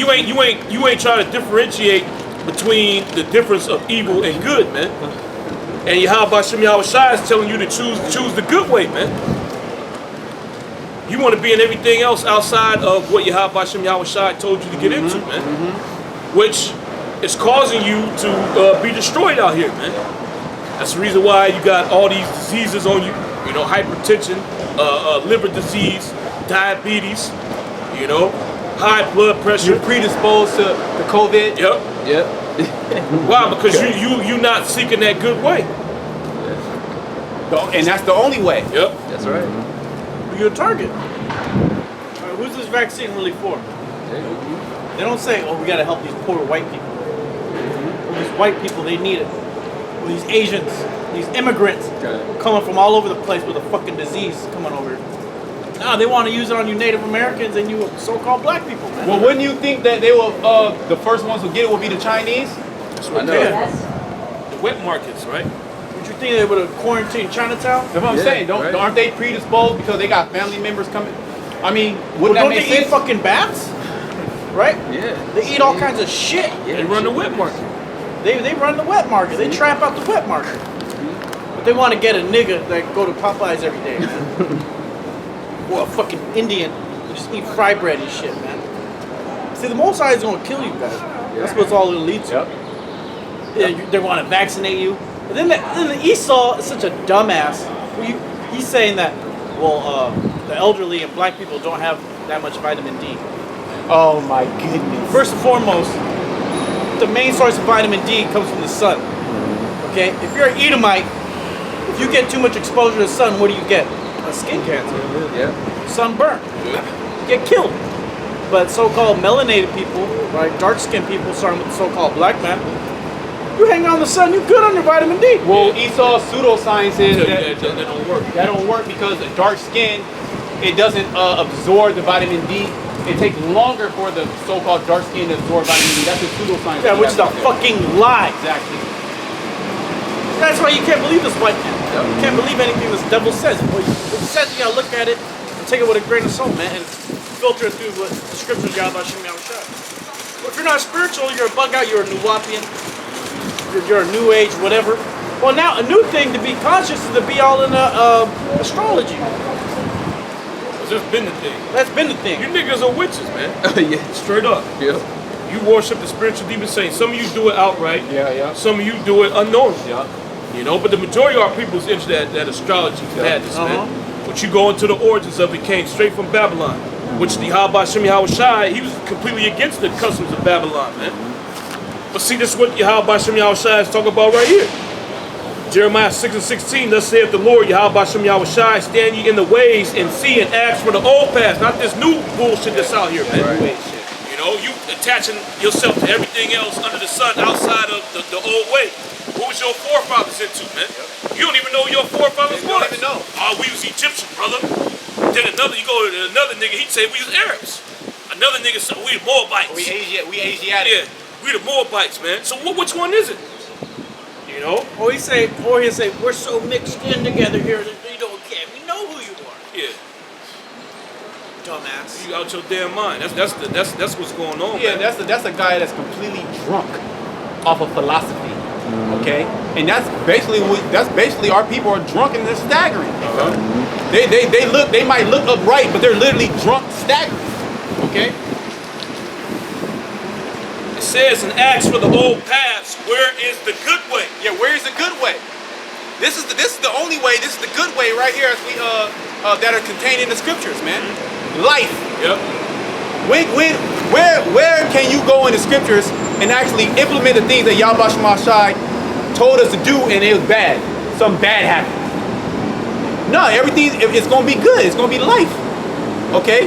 You ain't trying to differentiate between the difference of evil and good, man. And Yahweh Shem Yahweh Shai is telling you to choose the good way, man. You want to be in everything else outside of what Yahweh Shem Yahweh Shai told you to get into, man. Which is causing you to be destroyed out here, man. That's the reason why you got all these diseases on you. You know, hypertension, liver disease, diabetes, you know, high blood pressure. You're predisposed to the COVID. Yep. Why? Because you not seeking that good way. And that's the only way. Yep. That's right. You're a target. Who's this vaccine really for? They don't say, oh, we gotta help these poor white people. Well, these white people, they need it. Well, these Asians, these immigrants coming from all over the place with a fucking disease coming over. No, they want to use it on you Native Americans and you so-called black people, man. Well, wouldn't you think that they will, the first ones who get it will be the Chinese? I know. Yes. The wet markets, right? Would you think they would have quarantined Chinatown? That's what I'm saying. Aren't they predisposed because they got family members coming? I mean, wouldn't that Don't make they sense? eat fucking bats? Right? Yeah. They eat all kinds of shit. Yeah, They run the wet market. They run the wet market. They trap out the wet market. But they want to get a nigga that go to Popeyes every day. Or a fucking Indian who just eat fry bread and shit, man. See, the Most High is going to kill you guys. That's what it's all going to lead to. Yep. They want to vaccinate you. But then the Esau is such a dumbass. He's saying that, well, the elderly and black people don't have that much vitamin D. Oh my goodness. First and foremost, the main source of vitamin D comes from the sun. Okay? If you're an Edomite, if you get too much exposure to the sun, what do you get? A skin cancer. Yeah. Sunburn. You get killed. But so-called melanated people, right, dark-skinned people, starting with the so-called black man, you hang out in the sun, you're good on your vitamin D. Well, Esau's pseudoscience is That don't work. that don't work because dark skin, it doesn't absorb the vitamin D. It takes longer for the so-called dark skin to absorb vitamin D. That's the pseudoscience. Yeah, which is a fucking lie. Exactly. That's why you can't believe this white man. You can't believe anything this devil says. What he says, you gotta look at it and take it with a grain of salt, man, and filter it through what the scriptures Yahweh Shem Yahweh Shai. If you're not spiritual, you're a bug out, you're a Nuwapian, you're a new age, whatever. Well, now a new thing to be conscious is to be all in astrology. That's been the thing. That's been the thing. You niggas are witches, man. Yeah. Straight up. Yeah. You worship the spiritual demon saints. Some of you do it outright. Yeah. Some of you do it unknowingly. Yeah. You know, but the majority of our people is interested that astrology madness, man. But you go into the origins of it, came straight from Babylon, which the Yahweh Shem Yahweh Shai, he was completely against the customs of Babylon, man. But see, this is what Yahweh Shem Yahweh Shai is talking about right here. Jeremiah 6:16, thus saith the Lord, Yahweh Shem Yahweh Shai, stand ye in the ways and see and ask for the old past, not this new bullshit that's out here, man. Right. You know, you attaching yourself to everything else under the sun outside of the old way. What was your forefathers into, man? You don't even know who your forefathers You don't was. even know. Oh, we was Egyptian, brother. Then you go to another nigga, he'd say we was Arabs. Another nigga said we the Moabites. We Asiatic. Yeah, we the Moabites, man. So which one is it? You know? Or he'll say, we're so mixed in together here that we don't care. We know who you are. Yeah. Dumbass. You out your damn mind. That's what's going on, Yeah, man. that's a guy that's completely drunk off of philosophy. Okay, and that's basically our people are drunk and they're staggering. They might look upright, but they're literally drunk, staggering. Okay. It says and asks for the old paths. Where is the good way? Yeah, where is the good way? This is the only way. This is the good way right here, as we that are contained in the scriptures, man. Life. Yep. Where can you go in the scriptures and actually implement the things that Yahweh Shema Shai told us to do and it was bad? Something bad happened. No, everything it's gonna be good. It's gonna be life. Okay?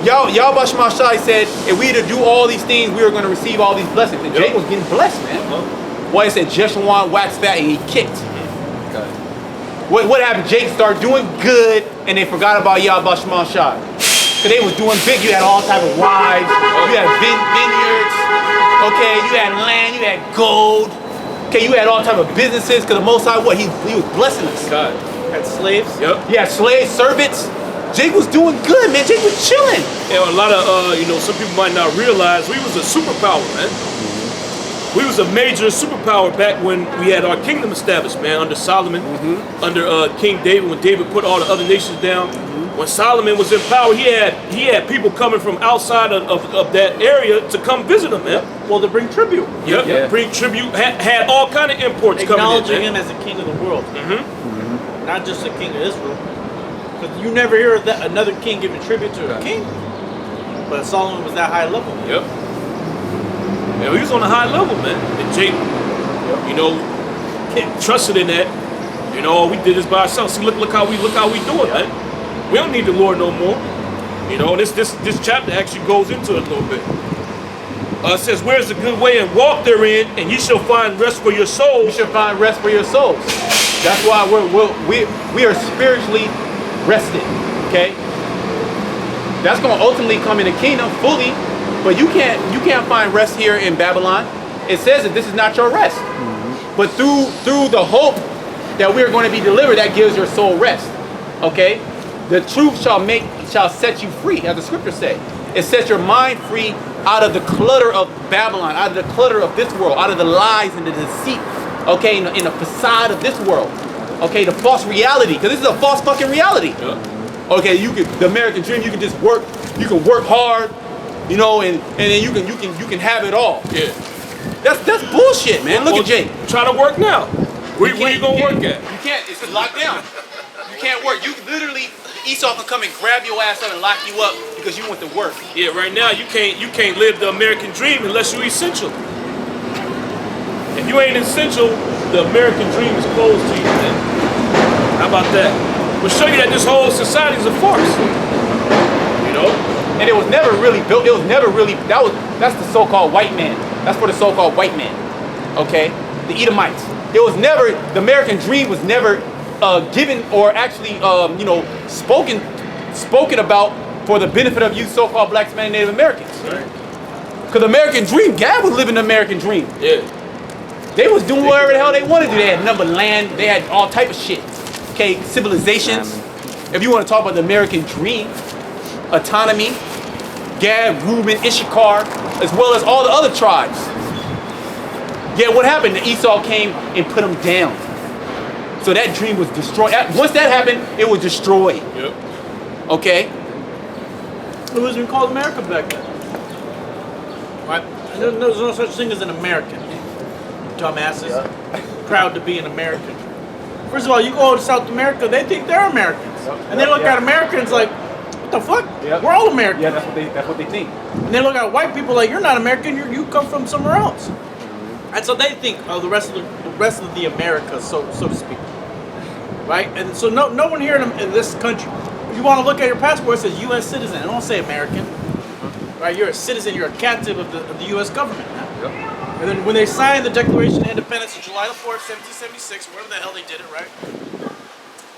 Yahweh Shema Shai said if we to do all these things, we are gonna receive all these blessings. And Jake was getting blessed, man. Well, it said Jeshurun waxed fat and he kicked. Okay. What happened? Jake started doing good and they forgot about Yahweh Shema Shai. Cause they was doing big. You had all type of wives. You had vineyards. Okay, you had land. You had gold. Okay, you had all type of businesses. Cause the Most High, what he was blessing us. God. Had slaves. Yep. You had slaves, servants. Jake was doing good, man. Jake was chilling. And a lot of, some people might not realize we was a superpower, man. We was a major superpower back when we had our kingdom established, man, under Solomon, under King David, when David put all the other nations down. When Solomon was in power, he had people coming from outside of that area to come visit him, man. Well, to bring tribute. Yep, Yeah. bring tribute, had all kind of imports coming in, Acknowledging man. him as the king of the world. Not just the king of Israel. Because you never hear of that, another king giving tribute to a king. But Solomon was that high level. Yep. Yeah, he was on a high level, man. And Jake, trusted in that. We did this by ourselves. See, look how we doing, man. We don't need the Lord no more. This chapter actually goes into it a little bit. It says, "Where's the good way, and walk therein, and ye shall find rest for your souls." You should find rest for your souls. That's why we are spiritually rested. Okay. That's going to ultimately come in the kingdom fully, but you can't find rest here in Babylon. It says that this is not your rest, but through the hope that we are going to be delivered, that gives your soul rest. Okay. The truth shall set you free, as the scriptures say. It sets your mind free out of the clutter of Babylon, out of the clutter of this world, out of the lies and the deceit, okay, in the facade of this world, okay, the false reality, because this is a false fucking reality. Yeah. Okay, the American dream, you can just work, you can work hard, and then you can have it all. Yeah. That's bullshit, man. Look at Jake. Try to work now. Where you gonna work at? You can't. It's locked down. You can't work. You literally, Esau can come and grab your ass up and lock you up because you want to work. Yeah, right now you can't live the American dream unless you're essential. If you ain't essential, the American dream is closed to you, man. How about that? We'll show you that this whole society is a farce. And it was never really built. It was never really. That's the so-called white man. That's for the so-called white man. Okay, the Edomites. It was never. The American dream was never given or actually, spoken about for the benefit of you so-called blacks, Hispanic, Native Americans. Because the American dream, God was living the American dream. Yeah. They was doing whatever the hell they wanted to do. They had number land. They had all type of shit. Okay, civilizations. If you want to talk about the American dream, autonomy, Gad, Reuben, Issachar, as well as all the other tribes. Yet what happened? Esau came and put them down. So that dream was destroyed. Once that happened, it was destroyed. Yep. Okay? It wasn't even called America back then. Right? There's no such thing as an American. Dumbasses. Proud to be an American. First of all, you go to South America, they think they're Americans. And they look at Americans like, what the fuck? We're all Americans. Yeah, that's what they think. And they look at white people like, you're not American, you come from somewhere else. And so they think of the rest of the Americas, so to speak. Right? And so no one here in this country, if you want to look at your passport, it says U.S. citizen. It don't say American. Right? You're a citizen. You're a captive of the U.S. government now. Yep. And then when they signed the Declaration of Independence on July the 4th, 1776, wherever the hell they did it, right?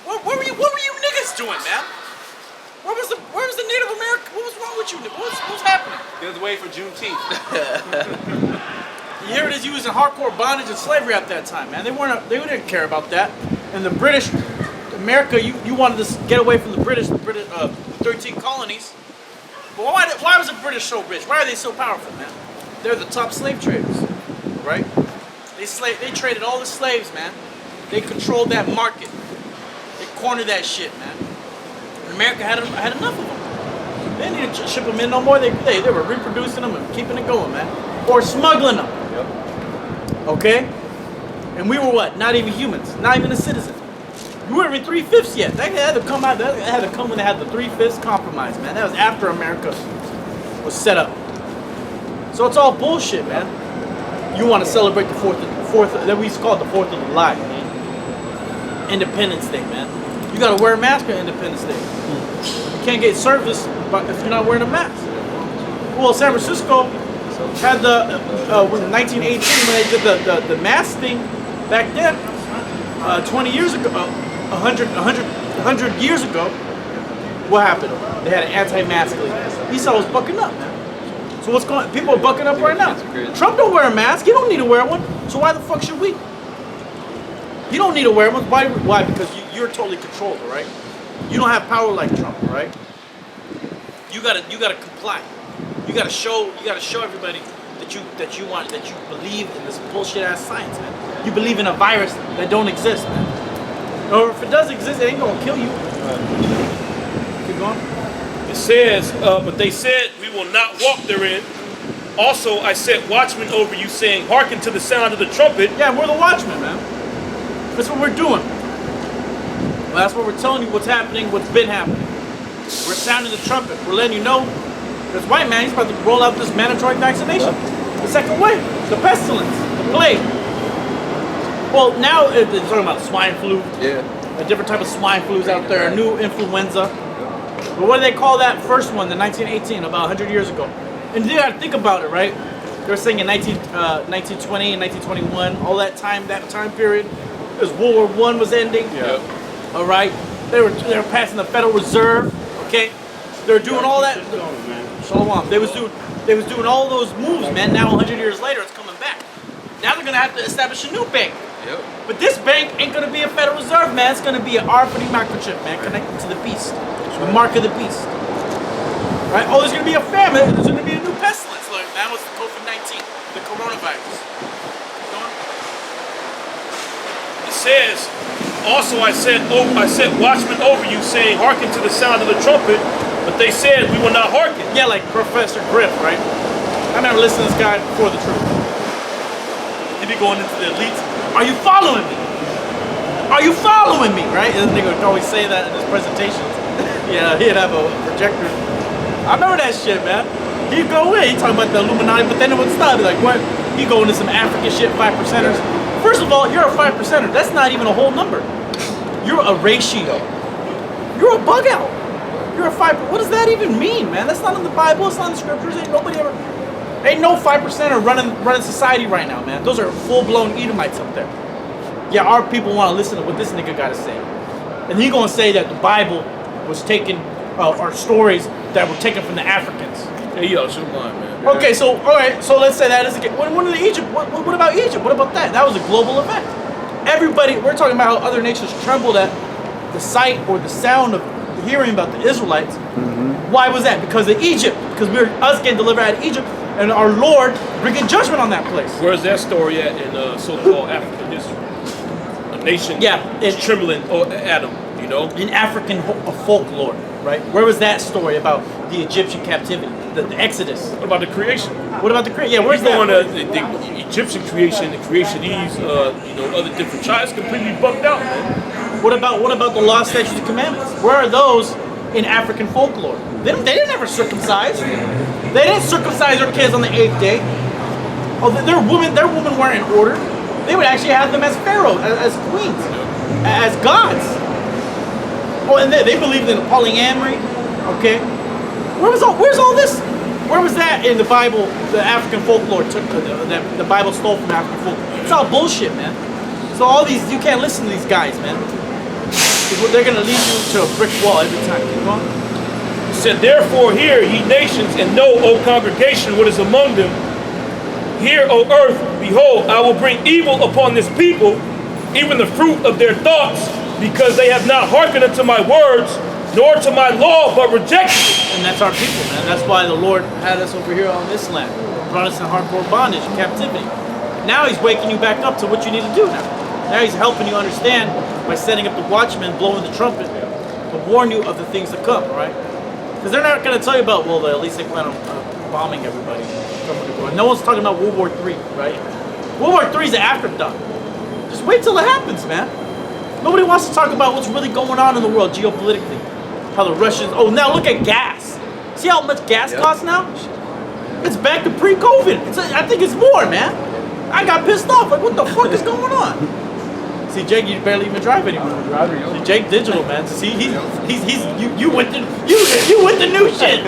What were you niggas doing, man? Where was the Native American? What was wrong with you? What was happening? They was waiting for Juneteenth. Here it is, you was in hardcore bondage and slavery at that time, man. They didn't care about that. And the British, America, you wanted to get away from the British, the 13 colonies. But why was the British so rich? Why are they so powerful, man? They're the top slave traders, right? They traded all the slaves, man. They controlled that market. They cornered that shit, man. And America had enough of them. They didn't need to ship them in no more. They were reproducing them and keeping it going, man. Or smuggling them. Yep. Okay? And we were what? Not even humans. Not even a citizen. We weren't even 3/5 yet. That had to come out. That had to come when they had the 3/5 compromise, man. That was after America was set up. So it's all bullshit, man. You want to celebrate the fourth that we used to call it the 4th of July, man. Independence Day, man. You gotta wear a mask on Independence Day. You can't get service if you're not wearing a mask. Well, San Francisco had in 1918 when they did the mask thing back then. 20 years ago, 100 years ago, what happened? They had an anti-mask league. Esau was bucking up. So what's going on? People are bucking up right now. Trump don't wear a mask. He don't need to wear one. So why the fuck should we? You don't need to wear one. Why? Because you're totally controlled, all right? You don't have power like Trump, right? You gotta comply. You gotta show everybody that you believe in this bullshit ass science, man. You believe in a virus that don't exist, man. Or if it does exist, it ain't gonna kill you. Keep going. It says, but they said, we will not walk therein. Also, I set watchmen over you, saying, hearken to the sound of the trumpet. Yeah, we're the watchmen, man. That's what we're doing. Well, that's what we're telling you what's happening, what's been happening. We're sounding the trumpet. We're letting you know. This white man, he's about to roll out this mandatory vaccination. The second wave, the pestilence, the plague. Well, now they're talking about swine flu. Yeah. A different type of swine flu's out there, a new influenza. But what do they call that first one, the 1918, about 100 years ago? And you gotta think about it, right? They were saying in 1920 and 1921, all that time period, as World War I was ending. Yeah. All right, they were passing the Federal Reserve. Okay, they were doing all that. Shalom. They was doing all those moves, man. Now 100 years later, it's coming back. Now they're gonna have to establish a new bank. Yep. But this bank ain't gonna be a Federal Reserve, man. It's gonna be an RFID microchip, man, connected to the beast, the mark of the beast. Right? Oh, there's gonna be a famine. There's gonna be a new pestilence. Like that was the COVID-19, the coronavirus. Go on. It says, also I set watchmen over you, saying, hearken to the sound of the trumpet. But they said, we will not hearken. Yeah, like Professor Griff, right? I remember listening to this guy before the truth. He'd be going into the elites. Are you following me? Are you following me? Right? And this nigga would always say that in his presentations. Yeah, he'd have a projector. I remember that shit, man. He'd go in, he'd talk about the Illuminati, but then it would stop. He'd like, what? He'd go into some African shit, 5%ers. First of all, you're a 5%er. That's not even a whole number. You're a ratio. You're a bug out. You're a 5%. What does that even mean, man? That's not in the Bible. It's not in the scriptures. Ain't no 5%er running society right now, man. Those are full-blown Edomites up there. Yeah, our people want to listen to what this nigga got to say. And he gonna say that the Bible was taken, or stories that were taken from the Africans. Hey, yo, shoot line, man. Okay, so, all right, so let's say that is again. What about Egypt? What about that? That was a global event. Everybody, we're talking about how other nations trembled at the sight or the sound of hearing about the Israelites. Mm-hmm. Why was that? Because of Egypt. Because we were us getting delivered out of Egypt, and our Lord bringing judgment on that place. Where's that story at in so-called African history? A nation is trembling at them, you know? In African folklore, right? Where was that story about the Egyptian captivity, the Exodus? What about the creation? What about the creation? Yeah, where's that? The Egyptian creation, the creation of these, other different tribes, completely bugged out, man. What about the law, statutes, and commandments? Where are those in African folklore? They didn't ever circumcise. They didn't circumcise their kids on the 8th day. Oh, their women weren't in order. They would actually have them as pharaohs, as queens, as gods. Oh, and they believed in polyamory. Okay, where's all this? Where was that in the Bible? The African folklore took the Bible stole from African folklore. It's all bullshit, man. So all these, you can't listen to these guys, man. They're gonna lead you to a brick wall every time. Keep going. It said, therefore hear, ye nations, and know, O congregation, what is among them. Hear, O earth, behold, I will bring evil upon this people, even the fruit of their thoughts, because they have not hearkened unto my words, nor to my law, but rejected it. And that's our people, man. That's why the Lord had us over here on this land, brought us in hardcore bondage and captivity. Now he's waking you back up to what you need to do now. Now he's helping you understand by setting up the watchmen, blowing the trumpet, to warn you of the things to come, right? Because they're not going to tell you about, well, at least they plan on bombing everybody. No one's talking about World War III, right? World War III is an afterthought. Just wait till it happens, man. Nobody wants to talk about what's really going on in the world geopolitically. How the Russians, oh, now look at gas. See how much gas costs now? It's back to pre-COVID. I think it's more, man. I got pissed off. Like, what the fuck is going on? See, Jake, you barely even drive anymore. See, Jake digital, man. See, you went the new shit.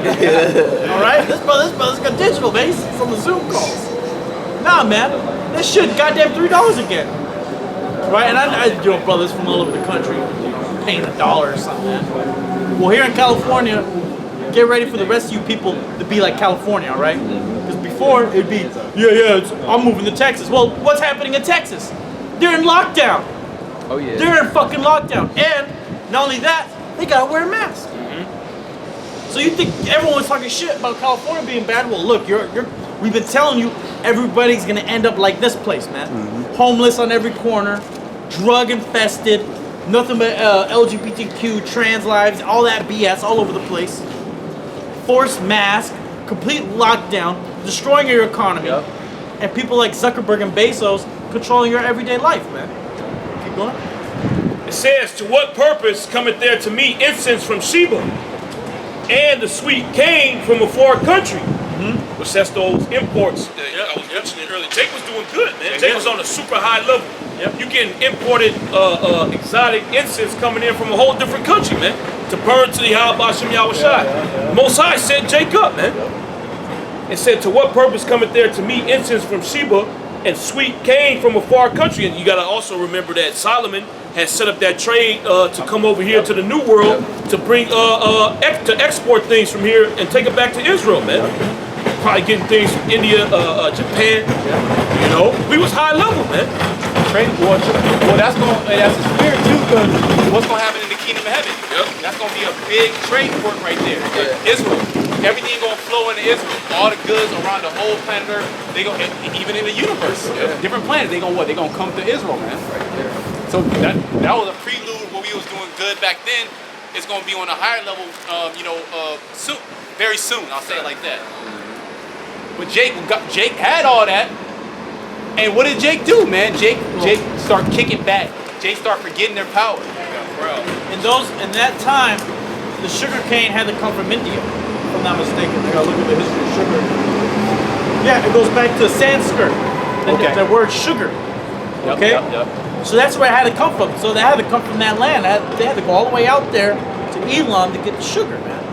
All right, this brother's got digital, man. He's from the Zoom calls. Nah, man, this shit, goddamn $3 again. Right, and I brothers from all over the country, paying $1 or something, man. Well, here in California, get ready for the rest of you people to be like California, all right? Because before it'd be, I'm moving to Texas. Well, what's happening in Texas? They're in lockdown. Oh yeah. They're in fucking lockdown. And not only that, they gotta wear a mask. So you think everyone was talking shit about California being bad? Well, look, we've been telling you everybody's gonna end up like this place, man. Homeless on every corner, drug infested, nothing but LGBTQ, trans lives, all that BS all over the place. Forced mask, complete lockdown, destroying your economy, and people like Zuckerberg and Bezos controlling your everyday life, man. Keep going. It says, to what purpose cometh there to me incense from Sheba, and the sweet cane from a far country? Which that's those imports that I was mentioning earlier. Jake was doing good, man. Jake was on a super high level. You getting imported exotic incense coming in from a whole different country, man, to burn to the Yahweh Shem Yahushai. Most High set Jake up, man. It said, to what purpose cometh there to me incense from Sheba, and sweet cane from a far country? And you got to also remember that Solomon had set up that trade to come over here to the New World to bring to export things from here and take it back to Israel, man. Probably getting things from India, Japan. You know, we was high level, man. Trade war. Well, that's a spirit too, because what's gonna happen in the kingdom of heaven? That's gonna be a big trade port right there. Israel. Everything gonna flow into Israel. All the goods around the whole planet Earth, they go even in the universe. Different planets, they gonna what? They gonna come to Israel, man. Right there. So that was a prelude. What we was doing good back then. It's gonna be on a higher level, soon, very soon. I'll say it like that. But Jake had all that, and what did Jake do, man? Jake start kicking back. Jake start forgetting their power. In that time, the sugar cane had to come from India, if I'm not mistaken. I gotta look at the history of sugar. Yeah, it goes back to Sanskrit. The word sugar. Okay. So that's where it had to come from. So they had to come from that land. They had to go all the way out there to Elam to get the sugar, man.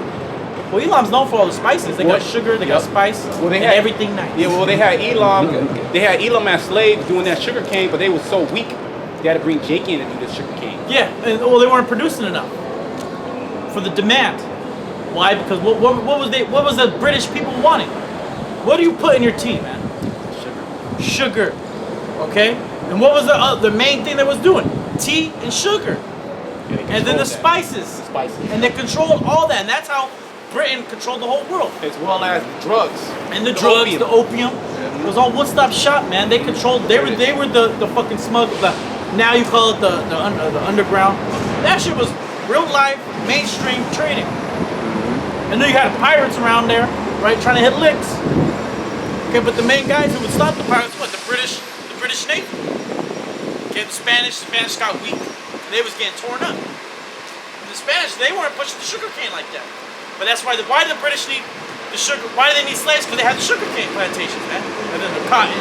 Well, Elam's known for all the spices. They got sugar, they got spice, and everything nice. Yeah, well, they had Elam as slaves doing that sugar cane, but they were so weak, they had to bring Jake in to do the sugar cane. Yeah, and well, they weren't producing enough for the demand. Why? Because what was the British people wanting? What do you put in your tea, man? Sugar. Okay? And what was the main thing they was doing? Tea and sugar. And then the spices. And they controlled all that, and that's how Britain controlled the whole world. As well as drugs. And the drugs, the opium. It was all one-stop shop, man. They controlled. They were the fucking smugglers. Now you call it the underground. That shit was real life mainstream trading. And then you had pirates around there, right, trying to hit licks. Okay, but the main guys who would stop the pirates, what, the British Navy. Okay, the Spanish got weak. And they was getting torn up. And the Spanish, they weren't pushing the sugar cane like that. But that's why why do the British need the sugar? Why do they need slaves? Because they had the sugar cane plantations, man. And then the cotton,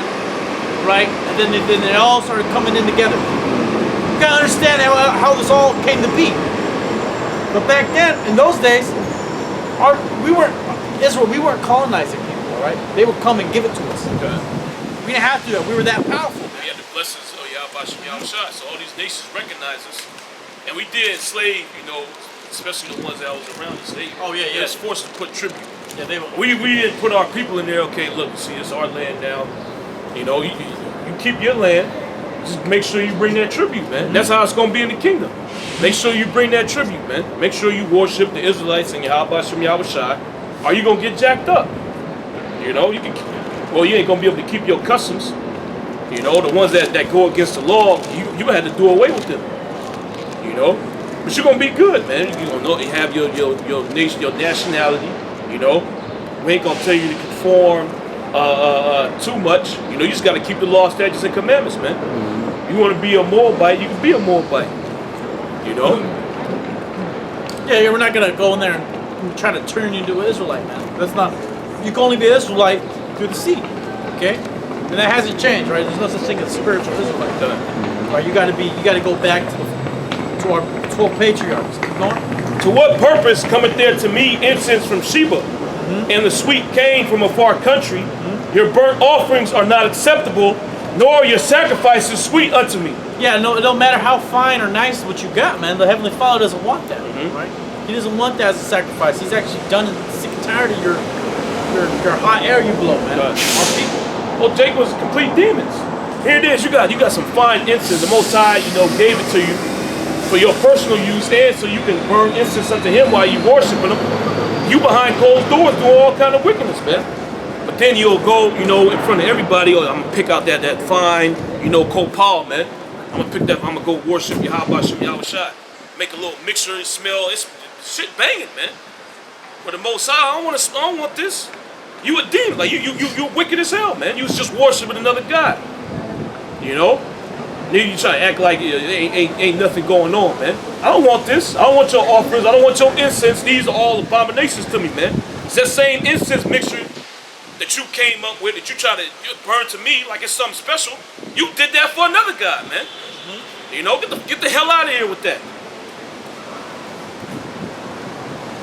right? And then they all started coming in together. You gotta understand how this all came to be. But back then, in those days, we weren't colonizing people, all right? They would come and give it to us. We didn't have to do that. We were that powerful. We had the blessings of Yahweh Shem Yahushai, so all these nations recognize us. And we did enslave, especially the ones that was around us. They was forced to put tribute. Yeah, we didn't put our people in there. Okay, look, see, it's our land now. You keep your land. Just make sure you bring that tribute, man. That's how it's gonna be in the kingdom. Make sure you bring that tribute, man. Make sure you worship the Israelites and Yahweh Shem Yahushai. Or you gonna get jacked up. You ain't gonna be able to keep your customs. The ones that go against the law, you had to do away with them. But you're gonna be good, man. You're gonna have your nation, your nationality. We ain't gonna tell you to conform too much. You just gotta keep the law, statutes, and commandments, man. You wanna be a Moabite, you can be a Moabite. Yeah, we're not gonna go in there and try to turn you into an Israelite, man. That's not. You can only be an Israelite through the seed, okay? And that hasn't changed, right? There's no such thing as spiritual Israelite. Right? You gotta go back to our 12 patriarchs. Keep going. To what purpose cometh there to me incense from Sheba, and the sweet cane from a far country? Your burnt offerings are not acceptable, nor are your sacrifices sweet unto me. Yeah, no, it don't matter how fine or nice what you got, man. The Heavenly Father doesn't want that, right? He doesn't want that as a sacrifice. He's actually done it, sick and tired of your hot air you blow, man. Our people. Well, Jake was complete demons. Here it is. You got some fine incense. The Most High, gave it to you. for your personal use and so you can burn incense unto him while you worshiping him. You behind closed doors doing all kind of wickedness, man. But then you'll go, you know, in front of everybody, oh, I'm gonna pick out that fine, you know, copal, man. I'm gonna go worship Yahweh Shem Yahweh Shai. Make a little mixture and smell. It's shit banging, man. But the Most High, I don't want this. You a demon, like you wicked as hell, man. You was just worshiping another god, you know. Then you try to act like ain't nothing going on, man. I don't want this. I don't want your offerings. I don't want your incense. These are all abominations to me, man. It's that same incense mixture that you came up with, that you try to burn to me like it's something special. You did that for another god, man. You know, get the hell out of here with that.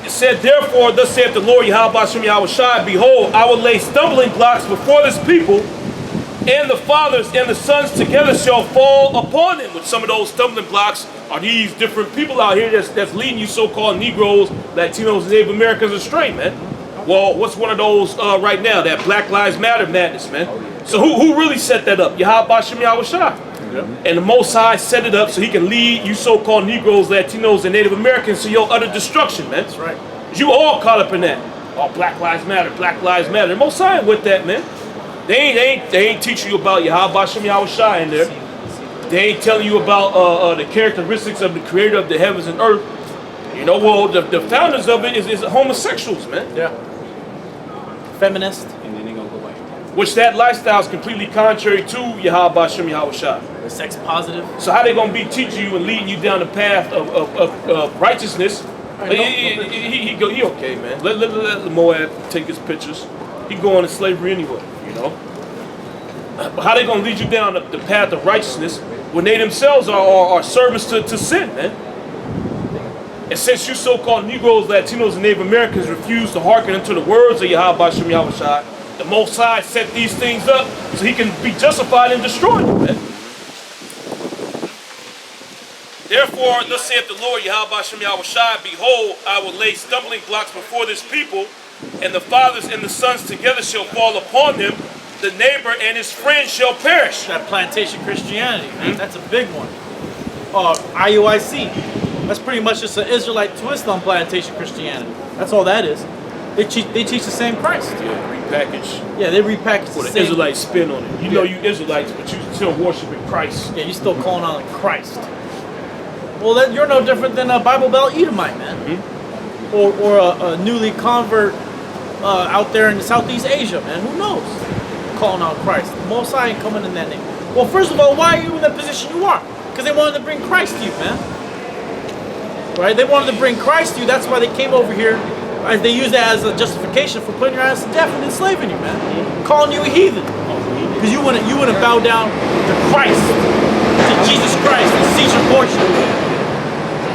It said, therefore, thus saith the Lord Yahweh Shem Yahweh Shai, behold, I will lay stumbling blocks before this people, and the fathers and the sons together shall fall upon them. With some of those stumbling blocks are these different people out here that's leading you so-called Negroes, Latinos, and Native Americans astray, man. Well, what's one of those right now? That Black Lives Matter madness, man. So who really set that up? Yahweh Shem Yahweh Shai. And the Most High set it up so he can lead you so-called Negroes, Latinos, and Native Americans to your utter destruction, man. That's right. You all caught up in that. Oh, Black Lives Matter, Black Lives Matter. The Most High with that, man. They ain't teaching you about Yahweh Shem Yahweh Shai in there. They ain't telling you about the characteristics of the creator of the heavens and earth. You know, well, the founders of it is homosexuals, man. Yeah. Feminist. Which that lifestyle is completely contrary to Yahweh Shem Yahweh Shai. Sex positive. So how they gonna be teaching you and leading you down the path of righteousness? He okay, man. Let Moab take his pictures. He going to slavery anyway, you know. But how they gonna lead you down the path of righteousness when they themselves are servants to sin, man? And since you so-called Negroes, Latinos, and Native Americans refuse to hearken unto the words of Yahweh Shem Yahweh Shai, the Most High set these things up so he can be justified in destroying them, man. Therefore, thus saith the Lord Yahweh Shem Yahweh Shai, behold, I will lay stumbling blocks before this people, and the fathers and the sons together shall fall upon them. The neighbor and his friend shall perish. That plantation Christianity, man. That's a big one. IUIC. That's pretty much just an Israelite twist on plantation Christianity. That's all that is. They teach the same Christ. Yeah, repackage. Yeah, they repackage with the an same. Israelite spin on it. You know you Israelites, but you still worshiping Christ. Yeah, you still calling on Christ. Well, then you're no different than a Bible Belt Edomite, man. Or a newly convert out there in Southeast Asia, man. Who knows? Calling on Christ. The Most High ain't coming in that name. Well, first of all, why are you in the position you are? Because they wanted to bring Christ to you, man. Right? They wanted to bring Christ to you. That's why they came over here. Right? They used that as a justification for putting your ass to death and enslaving you, man. Calling you a heathen. Because you wouldn't bow down to Christ, to Jesus Christ, and seize your portion.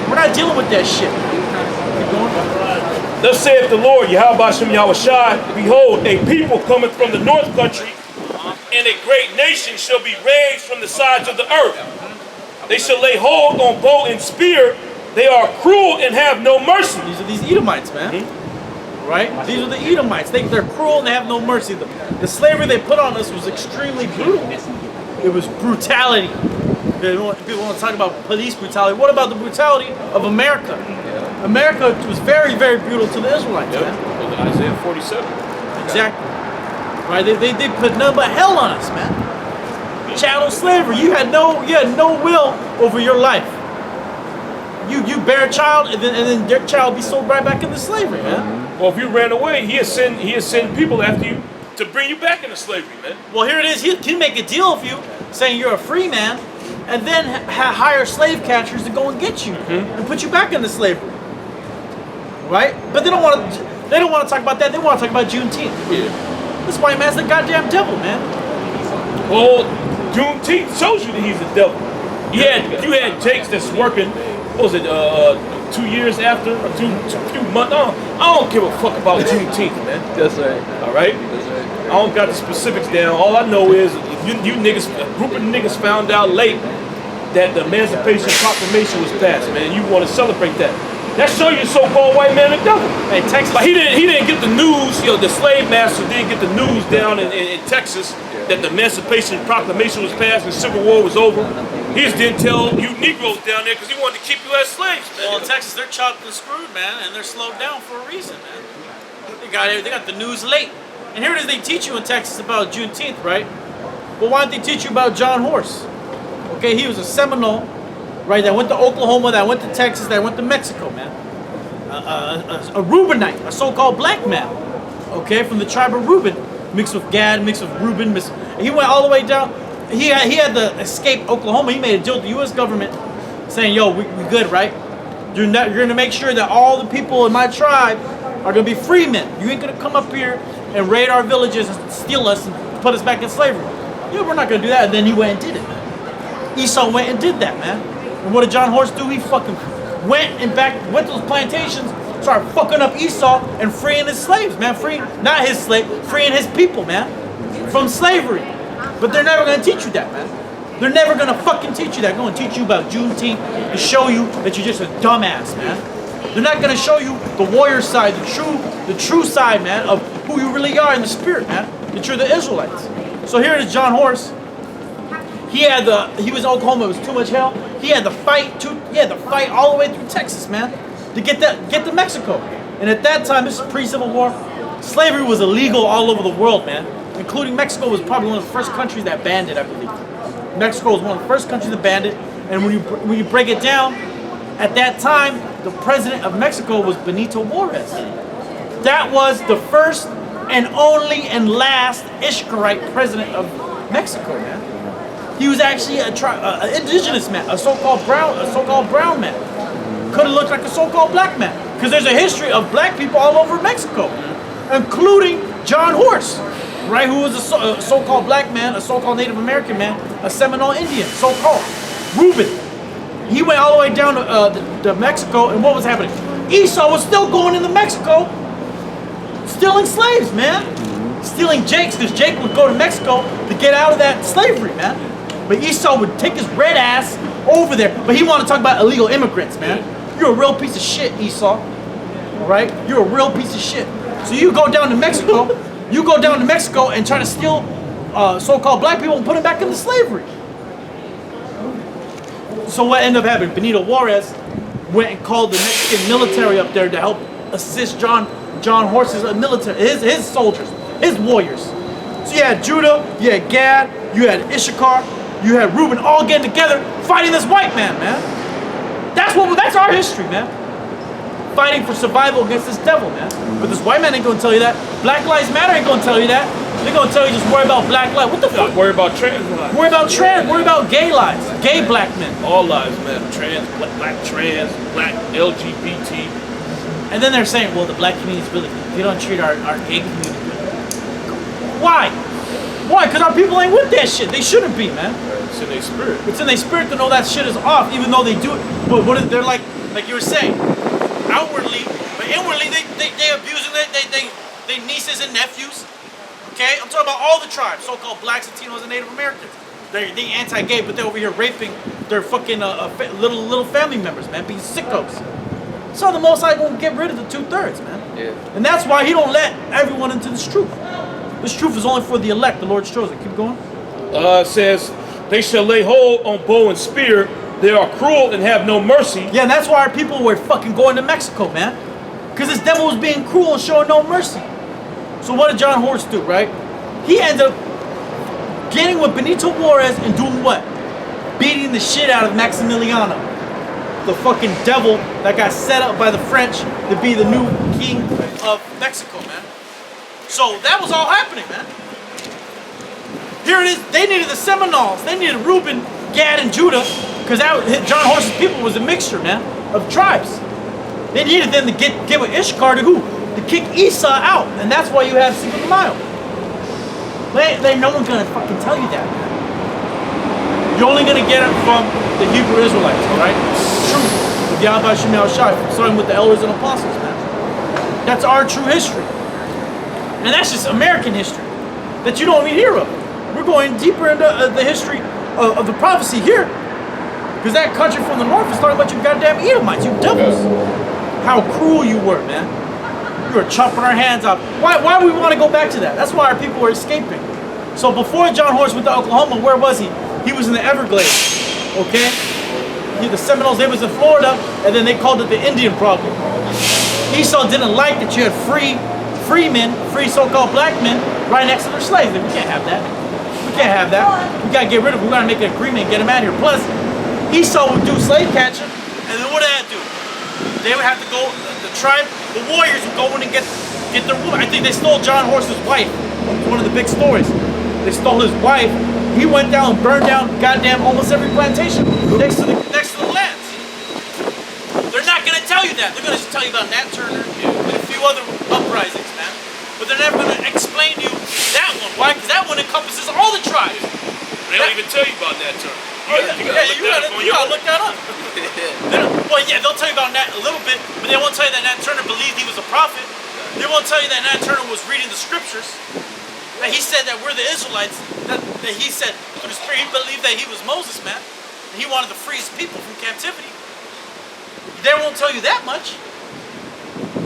We're not dealing with that shit. Keep going. Thus saith the Lord, Yahweh Shem Yahweh Shai, behold, a people cometh from the north country, and a great nation shall be raised from the sides of the earth. They shall lay hold on bow and spear. They are cruel and have no mercy. These are these Edomites, man. Right? These are the Edomites. They're cruel and they have no mercy. The slavery they put on us was extremely brutal. It was brutality. People want to talk about police brutality. What about the brutality of America? America was very, very brutal to the Israelites, man. Isaiah 47. Exactly. Right? They put nothing but hell on us, man. Chattel slavery. You had no will over your life. You bear a child, and then your child be sold right back into slavery, man. Well, if you ran away, he has sent people after you to bring you back into slavery, man. Well, here it is. He'll make a deal with you, saying you're a free man, and then hire slave catchers to go and get you and put you back into slavery. Right? But they don't want to talk about that. They want to talk about Juneteenth. Yeah. This white man's the goddamn devil, man. Well, Juneteenth shows you that he's the devil. You had Jakes that's working. What was it? 2 years after, or few months? I don't give a fuck about Juneteenth, man. That's right. All right. That's right. I don't got the specifics down. All I know is you niggas, a group of niggas found out late that the Emancipation Proclamation was passed, man. You want to celebrate that. That show you so-called white man the devil. Hey, Texas. But he didn't get the news. You know, the slave master didn't get the news down in Texas that the Emancipation Proclamation was passed and the Civil War was over. He just didn't tell you Negroes down there because he wanted to keep you as slaves, man. Well, in Texas, they're chopped and screwed, man, and they're slowed down for a reason, man. They got the news late. And here it is, they teach you in Texas about Juneteenth, right? Well, why don't they teach you about John Horse? Okay, he was a Seminole, right, that went to Oklahoma, that went to Texas, that went to Mexico, man. A Reubenite, a so-called black man, okay, from the tribe of Reuben, mixed with Gad, mixed with Reuben. He went all the way down. He had to escape Oklahoma. He made a deal with the U.S. government saying, yo, we good, right? You're going to make sure that all the people in my tribe are going to be free men. You ain't going to come up here and raid our villages and steal us and put us back in slavery. Yeah, we're not going to do that. And then he went and did it, man. Esau went and did that, man. And what did John Horse do? He fucking went to those plantations, started fucking up Esau and freeing his slaves, man. Not his slave, freeing his people, man, from slavery. But they're never going to teach you that, man. They're never going to fucking teach you that. They're going to teach you about Juneteenth and show you that you're just a dumbass, man. They're not going to show you the warrior side, the true side, man, of who you really are in the spirit, man. That you're the Israelites. So here is John Horse. He was in Oklahoma. It was too much hell. He had to fight all the way through Texas, man, to get to Mexico. And at that time, this is pre-Civil War, slavery was illegal all over the world, man. Including Mexico was probably one of the first countries that banned it, I believe. Mexico was one of the first countries that banned it. And when you break it down, at that time, the president of Mexico was Benito Juarez. That was the first and only and last Ishkarite president of Mexico, man. He was actually an indigenous man, a so-called brown man. Could have looked like a so-called black man, because there's a history of black people all over Mexico, including John Horse, right? Who was a so-called black man, a so-called Native American man, a Seminole Indian, so-called Reuben. He went all the way down to Mexico, and what was happening? Esau was still going into Mexico, stealing slaves, man. Stealing Jake's, because Jake would go to Mexico to get out of that slavery, man. But Esau would take his red ass over there. But he wanted to talk about illegal immigrants, man. You're a real piece of shit, Esau. All right? You're a real piece of shit. So you go down to Mexico, and try to steal so-called black people and put them back into slavery. So what ended up happening? Benito Juarez went and called the Mexican military up there to help assist John Horse's military, his soldiers, his warriors. So you had Judah, you had Gad, you had Issachar, you had Reuben, all getting together fighting this white man, man. That's our history, man. Fighting for survival against this devil, man. But this white man ain't gonna tell you that. Black Lives Matter ain't gonna tell you that. They're gonna tell you just worry about black lives. What the fuck? Worry about trans lives. Worry about gay lives. Gay black men. All lives matter. Black trans, black LGBT. And then they're saying, well, the black community is really good. We don't treat our gay community good. Why? Why? Because our people ain't with that shit. They shouldn't be, man. It's in their spirit. It's in their spirit to know that shit is off, even though they do it. But what if they're like you were saying, outwardly, but inwardly they abusing they nieces and nephews. Okay, I'm talking about all the tribes, so-called blacks, Latinos, and Native Americans. They anti-gay, but they're over here raping their fucking little family members, man, being sickos. So the Most High gonna get rid of the 2/3, man. Yeah. And that's why He don't let everyone into this truth. This truth is only for the elect, the Lord's chosen. Keep going. It says, they shall lay hold on bow and spear. They are cruel and have no mercy. Yeah, and that's why our people were fucking going to Mexico, man. Because this devil was being cruel and showing no mercy. So what did John Horse do, right? He ended up getting with Benito Juarez and doing what? Beating the shit out of Maximiliano. The fucking devil that got set up by the French to be the new king of Mexico, man. So that was all happening, man. Here it is. They needed the Seminoles. They needed Reuben, Gad, and Judah, because John Horse's people was a mixture, man, of tribes. They needed them to get with Issachar to who? To kick Esau out, and that's why you have Cinco de Mayo. No one's gonna fucking tell you that, man. You're only gonna get it from the Hebrew Israelites, all right? Truth of Yahweh Shem Yahushai, starting with the elders and apostles, man. That's our true history, and that's just American history that you don't even hear of. We're going deeper into the history of the prophecy here, because that country from the north is talking about you goddamn Edomites, you devils. how cruel you were, man. You were chopping our hands off. Why do we want to go back to that? That's why our people were escaping. So before John Horse went to Oklahoma, where was he? He was in the Everglades, okay? The Seminoles, they was in Florida, and then they called it the Indian problem. Esau didn't like that you had free men, free so-called black men, right next to their slaves. We can't have that. We can't have that. We gotta get rid of them. We gotta make an agreement and get them out of here. Plus, Esau would do slave catching, and then what did that do? They would have to go, the tribe, the warriors would go in and get their woman. I think they stole John Horse's wife. It's one of the big stories. They stole his wife. He went down and burned down goddamn almost every plantation next to the lands. They're not gonna tell you that. They're gonna just tell you about Nat Turner and a few other uprisings, man. But they're never gonna explain to you that one. Why? Because that one encompasses all the tribes. They don't even tell you about Nat Turner. You gotta look that up. Well, yeah, they'll tell you about Nat a little bit, but they won't tell you that Nat Turner believed he was a prophet. They won't tell you that Nat Turner was reading the scriptures. That he said that we're the Israelites. That he said through the Spirit, he believed that he was Moses, man. And he wanted to free his people from captivity. They won't tell you that much.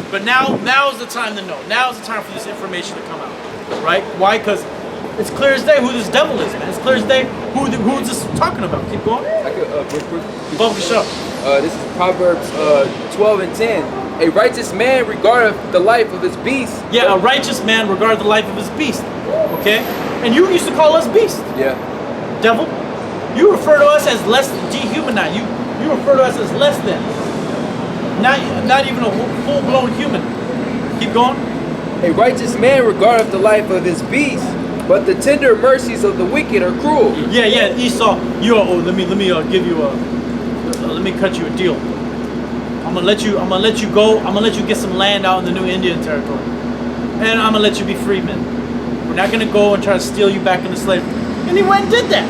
But now is the time to know. Now is the time for this information to come out, right? Why? Because it's clear as day who this devil is, man. It's clear as day who this talking about. Keep going. I could real quick. Focus up. This is Proverbs 12 and 10. A righteous man regardeth the life of his beast. Yeah, a righteous man regardeth the life of his beast. Okay? And you used to call us beast. Yeah. Devil. You refer to us as less dehumanized. You refer to us as less than. Not even a full-blown human. Keep going. A righteous man regardeth the life of his beast, but the tender mercies of the wicked are cruel. Yeah, Esau. Let me cut you a deal. I'm gonna let you go. I'm gonna let you get some land out in the new Indian territory, and I'm gonna let you be free men. We're not gonna go and try to steal you back into slavery. And he went and did that,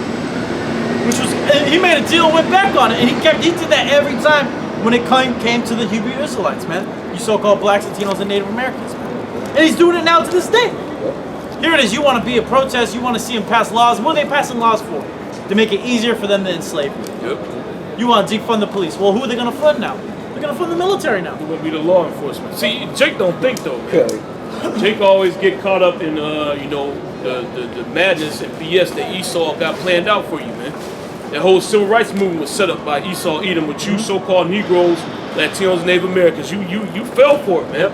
he made a deal and went back on it, and he did that every time when it came to the Hebrew Israelites, man. You so-called blacks, Latinos, and Native Americans, man. And he's doing it now to this day. Here it is. You want to be a protest. You want to see him pass laws. What are they passing laws for? To make it easier for them to enslave you. Yep. You want to defund the police. Well, who are they going to fund now? They're going to fund the military now. We're going to be the law enforcement. See, Jake don't think though. Jake always get caught up in, the madness and BS that Esau got planned out for you, man. That whole civil rights movement was set up by Esau Edom with you so-called Negroes, Latinos, and Native Americans. You fell for it, man.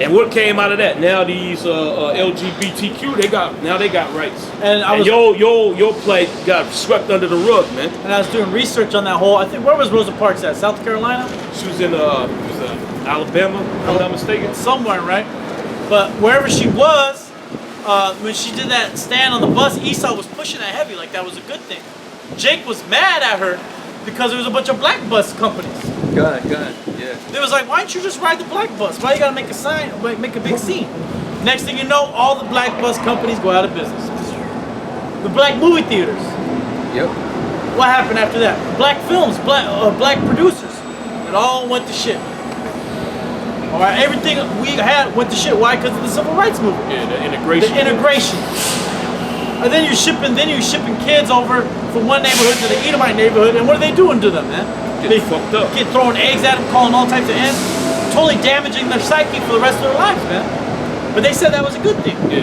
And what came out of that? Now these LGBTQ, they got rights. And your plight got swept under the rug, man. And I was doing research on that whole. I think where was Rosa Parks at? South Carolina? She was in Alabama, if I'm not mistaken. Somewhere, right? But wherever she was, when she did that stand on the bus, Esau was pushing that heavy like that was a good thing. Jake was mad at her because there was a bunch of black bus companies. God, yeah. They was like, why don't you just ride the black bus? Why you gotta make a big scene? Next thing you know, all the black bus companies go out of business. The black movie theaters. Yep. What happened after that? Black films, black producers. It all went to shit. All right, everything we had went to shit. Why? Because of the civil rights movement. Yeah, the integration. The integration. And then you're shipping kids over from one neighborhood to the Edomite neighborhood, and what are they doing to them, man? They fucked up. Get throwing eggs at them, calling all types of ends, totally damaging their psyche for the rest of their lives, man. But they said that was a good thing. Yeah.